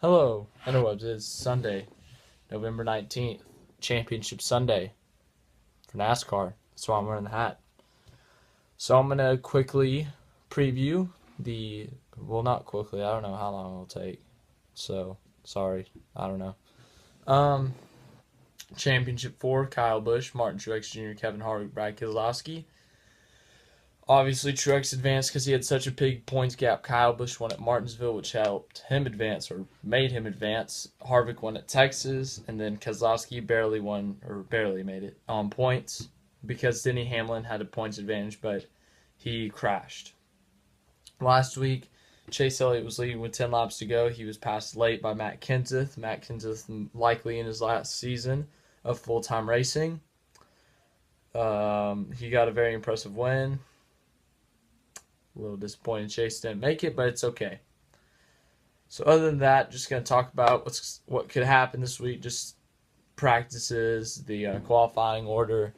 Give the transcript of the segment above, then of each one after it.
Hello, interwebs. It's Sunday, November 19th, Championship Sunday for NASCAR. That's why I'm wearing the hat. So I'm going to quickly preview not quickly, I don't know how long it'll take. So, sorry, I don't know. Um, Championship 4, Kyle Busch, Martin Truex Jr., Kevin Harvick, Brad Keselowski. Obviously, Truex advanced because he had such a big points gap. Kyle Busch won at Martinsville, which helped him advance or made him advance. Harvick won at Texas, and then Keselowski barely made it on points because Denny Hamlin had a points advantage, but he crashed. Last week, Chase Elliott was leading with 10 laps to go. He was passed late by Matt Kenseth. Matt Kenseth likely in his last season of full-time racing. He got a very impressive win. A little disappointed Chase didn't make it, but it's okay. So other than that, just going to talk about what could happen this week, just practices, the qualifying order,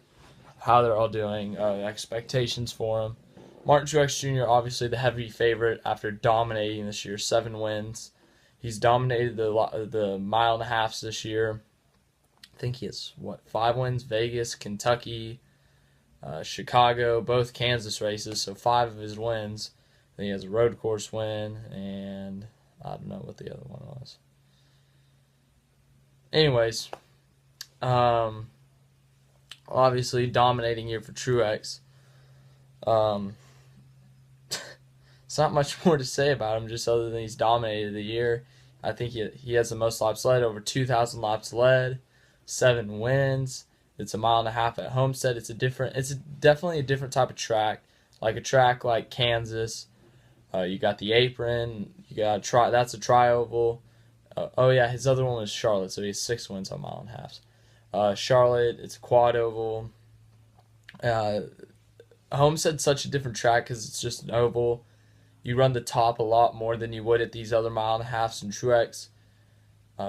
how they're all doing, expectations for them. Martin Truex Jr., obviously the heavy favorite after dominating this year, 7 wins. He's dominated the mile and a halves this year. I think he has, 5 wins? Vegas, Kentucky, Chicago, both Kansas races, so 5 of his wins. Then he has a road course win, and I don't know what the other one was. Anyways, obviously dominating year for Truex. It's not much more to say about him, just other than he's dominated the year. I think he has the most laps led, over 2,000 laps led, 7 wins. It's a mile and a half at Homestead. It's definitely a different type of track, like a track like Kansas. You got the apron. That's a tri-oval. His other one was Charlotte, so he has 6 wins on mile and a halves. Charlotte, it's a quad oval. Homestead's such a different track because it's just an oval. You run the top a lot more than you would at these other mile and a halves in Truex.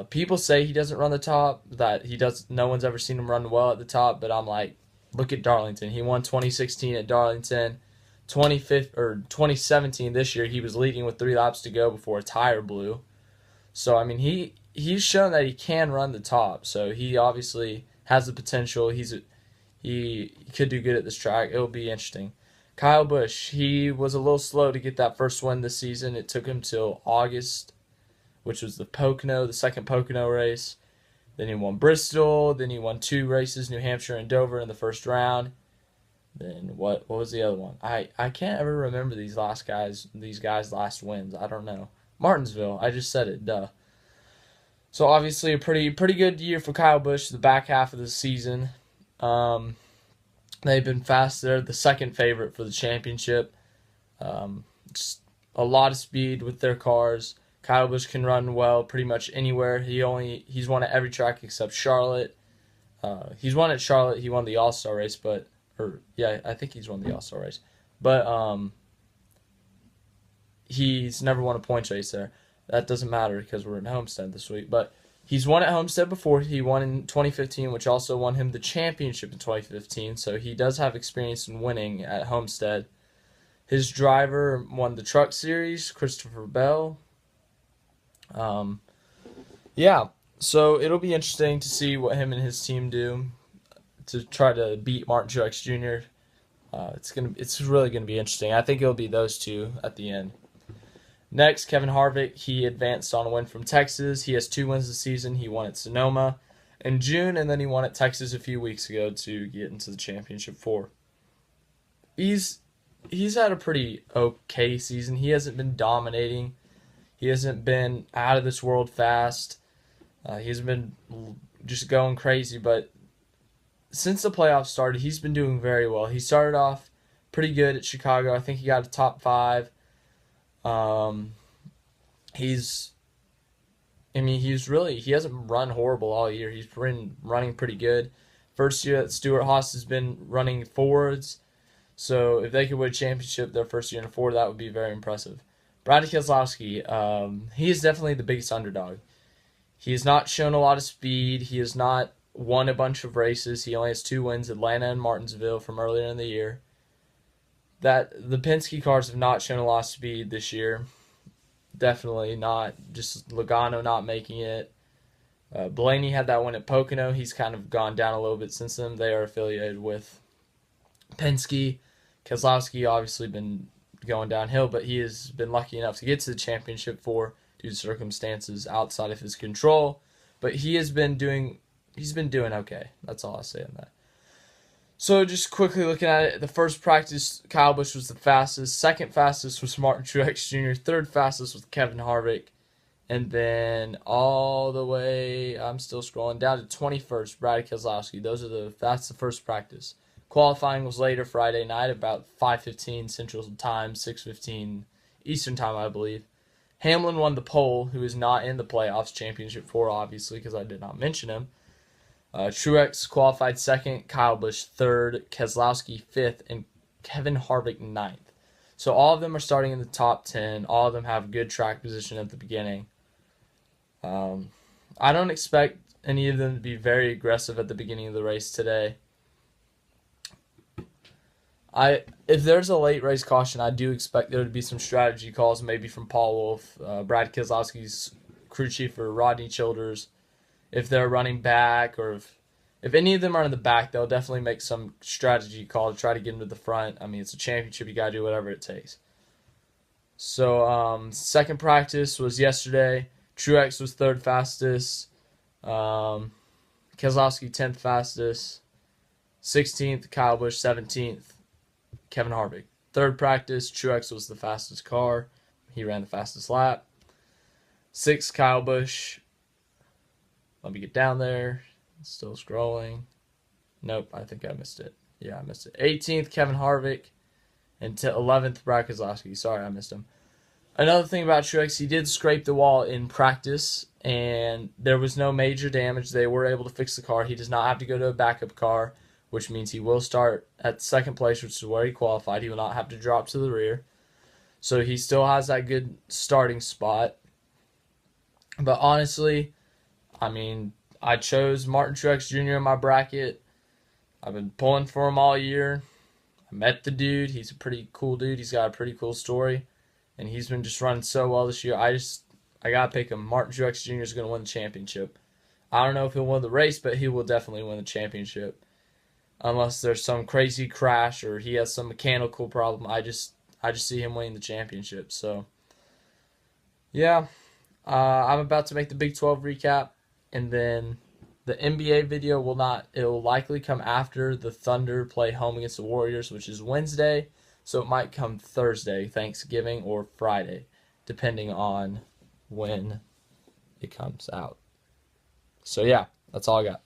People say he doesn't run the top, that he does. No one's ever seen him run well at the top, but I'm like, look at Darlington. He won 2016 at Darlington. 2017 this year, he was leading with 3 laps to go before a tire blew. So I mean, he's shown that he can run the top. So he obviously has the potential. He could do good at this track. It'll be interesting. Kyle Busch, he was a little slow to get that first win this season. It took him till August, which was the second Pocono race. Then he won Bristol. Then he won 2 races, New Hampshire and Dover in the first round. Then what was the other one? I can't ever remember these guys' last wins. I don't know. Martinsville. I just said it. Duh. So obviously a pretty good year for Kyle Busch. The back half of the season. They've been fast. They're the second favorite for the championship. Just a lot of speed with their cars. Kyle Busch can run well pretty much anywhere. He's won at every track except Charlotte. He's won at Charlotte. He won the All-Star race, I think he's won the All-Star race. But he's never won a points race there. That doesn't matter because we're in Homestead this week. But he's won at Homestead before. He won in 2015, which also won him the championship in 2015. So he does have experience in winning at Homestead. His driver won the Truck Series, Christopher Bell. So it'll be interesting to see what him and his team do to try to beat Martin Truex Jr. It's really gonna be interesting. I think it'll be those two at the end. Next, Kevin Harvick. He advanced on a win from Texas. He has 2 wins this season. He won at Sonoma in June, and then he won at Texas a few weeks ago to get into the championship 4. He's had a pretty okay season. He hasn't been dominating. He hasn't been out of this world fast. He hasn't been just going crazy, but since the playoffs started, he's been doing very well. He started off pretty good at Chicago. I think he got a top 5. He hasn't run horrible all year. He's been running pretty good. First year that Stewart Haas has been running Fords. So if they could win a championship their first year in a Ford, that would be very impressive. Brad Keselowski, he is definitely the biggest underdog. He has not shown a lot of speed. He has not won a bunch of races. He only has 2 wins, Atlanta and Martinsville from earlier in the year. That the Penske cars have not shown a lot of speed this year. Definitely not. Just Logano not making it. Blaney had that one at Pocono. He's kind of gone down a little bit since then. They are affiliated with Penske. Keselowski obviously been going downhill, but he has been lucky enough to get to the championship due to circumstances outside of his control. But he's been doing okay. That's all I'll say on that. So just quickly looking at it, the first practice, Kyle Busch was the fastest. Second fastest was Martin Truex Jr. Third fastest was Kevin Harvick. And then all the way, I'm still scrolling down to 21st, Brad Keselowski. That's the first practice. Qualifying was later Friday night, about 5:15 Central Time, 6:15 Eastern Time, I believe. Hamlin won the pole, who is not in the playoffs, Championship 4, obviously, because I did not mention him. Truex qualified second, Kyle Busch third, Keselowski fifth, and Kevin Harvick ninth. So all of them are starting in the top 10. All of them have good track position at the beginning. I don't expect any of them to be very aggressive at the beginning of the race today. If there's a late race caution, I do expect there to be some strategy calls, maybe from Paul Wolfe, Brad Keselowski's crew chief, or Rodney Childers. If they're running back, or if any of them are in the back, they'll definitely make some strategy call to try to get them to the front. I mean, it's a championship. You got to do whatever it takes. So, second practice was yesterday. Truex was third fastest. Keselowski 10th fastest. 16th, Kyle Busch 17th. Kevin Harvick. Third practice, Truex was the fastest car. He ran the fastest lap. 6th, Kyle Busch. Let me get down there. Still scrolling. Nope, I think I missed it. Yeah, I missed it. 18th, Kevin Harvick. And 11th, Brad Keselowski. Sorry, I missed him. Another thing about Truex, he did scrape the wall in practice, and there was no major damage. They were able to fix the car. He does not have to go to a backup car, which means he will start at second place, which is where he qualified. He will not have to drop to the rear. So he still has that good starting spot. But honestly, I mean, I chose Martin Truex Jr. in my bracket. I've been pulling for him all year. I met the dude. He's a pretty cool dude. He's got a pretty cool story. And he's been just running so well this year. I got to pick him. Martin Truex Jr. is going to win the championship. I don't know if he'll win the race, but he will definitely win the championship. Unless there's some crazy crash or he has some mechanical problem. I just see him winning the championship. So, yeah. I'm about to make the Big 12 recap. And then the NBA video it will likely come after the Thunder play home against the Warriors, which is Wednesday. So it might come Thursday, Thanksgiving, or Friday, depending on when it comes out. So yeah, that's all I got.